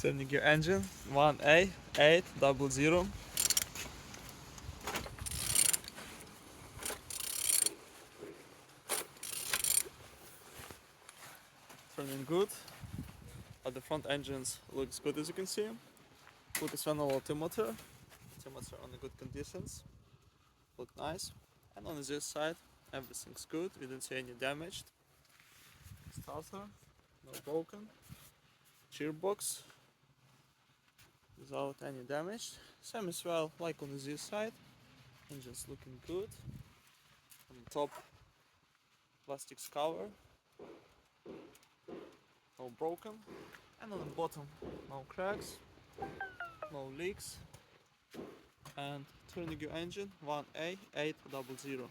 Turning your engine 1A800. Turning good. At the front engines looks good, as you can see. Look as well altimeter. Altimeter on the good conditions. Look nice. And on this side everything's good. We didn't see any damage. Starter, no broken. Gearbox without any damage. Same as well like on this side. Engine's looking good. On the top, plastics cover, no broken. And on the bottom, no cracks, no leaks. And turning your engine 1A800.